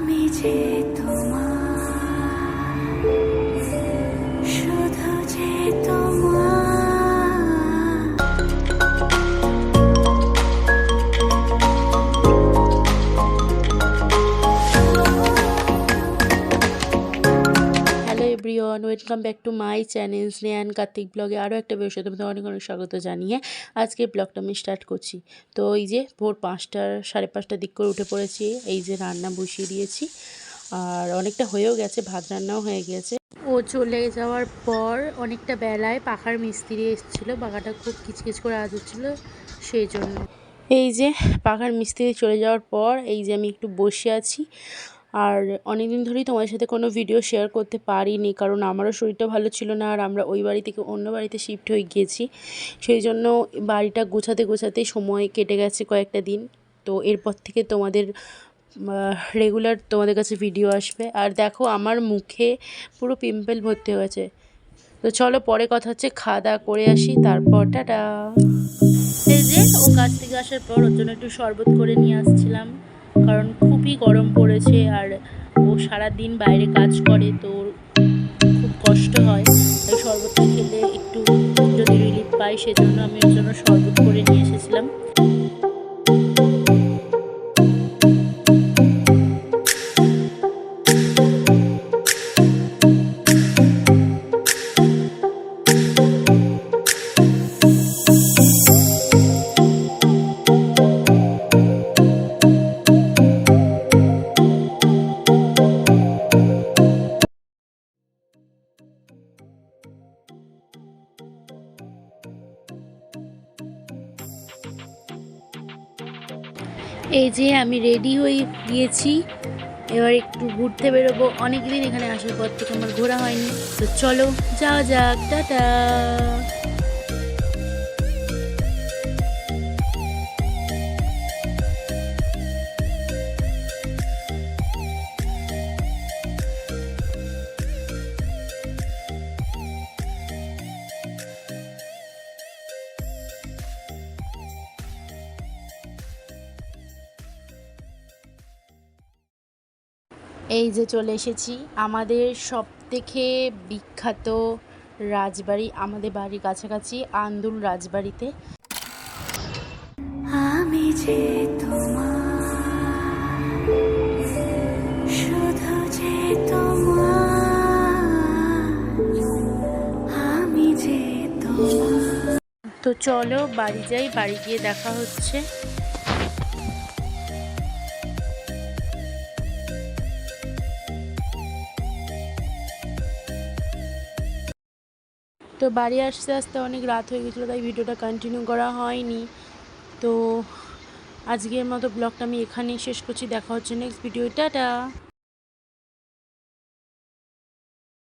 আমি যে তোমার, শুধু যে তোমার। Hello everyone, welcome back to my channel Snehan Kartik ব্লগে আরও একটা বিষয় তোমাদের অনেক অনেক স্বাগত জানিয়ে আজকে ব্লগটা আমি স্টার্ট করছি। তো এই যে ভোর 5টার 5:30টার দিক করে উঠে পড়েছি। এই যে রান্না বসিয়ে দিয়েছি আর অনেকটা হয়েও গেছে, ভাত রান্নাও হয়ে গেছে। ও চলে যাওয়ার পর অনেকটা বেলায় পাখার মিস্ত্রি এসেছিলো, পাখাটা খুব কিচকিচ করে আওয়াজ হচ্ছিলো, সেই জন্য এই যে পাখার মিস্ত্রি চলে যাওয়ার পর এই যে আমি একটু বসে আছি। আর অনেক দিন ধরেই তোমাদের সাথে কোনো ভিডিও শেয়ার করতে পারিনি, কারণ আমারও শরীরটা ভালো ছিল না আর আমরা ওই বাড়ি থেকে অন্য বাড়িতে শিফট হয়ে গিয়েছি। সেই জন্য বাড়িটা গোছাতে গোছাতে সময় কেটে গেছে কয়েকটা দিন। তো এরপর থেকে তোমাদের রেগুলার তোমাদের কাছে ভিডিও আসবে। আর দেখো আমার মুখে পুরো পিম্পল ভর্তি হয়েছে। তো চলো পরে কথা হচ্ছে, খাওয়া দাওয়া করে আসি, তারপর টাটা। এই যে ও কাজ থেকে আসার পর ওর জন্য একটু শরবত করে নিয়ে আসছিলাম, কারণ খুবই গরম পড়েছে আর ও সারাদিন বাইরে কাজ করে, তো খুব কষ্ট হয়। তাই শরবতটা খেলে একটু যদি রিলিফ পাই, সেজন্য আমি ওর জন্য শরবত করে নিয়ে এসেছিলাম। এই যে আমি রেডি হয়ে গিয়েছি, এবার একটু ঘুরতে বেরোবো। অনেকদিন এখানে আসার পর থেকে আমার ঘোরা হয়নি, তো চলো যাওয়া যাক, টাটা। এই যে চলে এসেছি আমাদের সবথেকে বিখ্যাত রাজবাড়ি, আমাদের বাড়ির কাছাকাছি আন্দুল রাজবাড়িতে। আমি যে তোমার, শুধু যে তোমার। আমি যে তোমার। তো চলো বাড়ি যাই, বাড়ি গিয়ে দেখা হচ্ছে। তো বাড়ি আসতে আসতে অনেক রাত হয়ে গেছিলো, তাই ভিডিওটা কন্টিনিউ করা হয়নি। তো আজকের মতো ব্লগটা আমি এখানেই শেষ করছি, দেখা হচ্ছে নেক্সট ভিডিও, টাটা।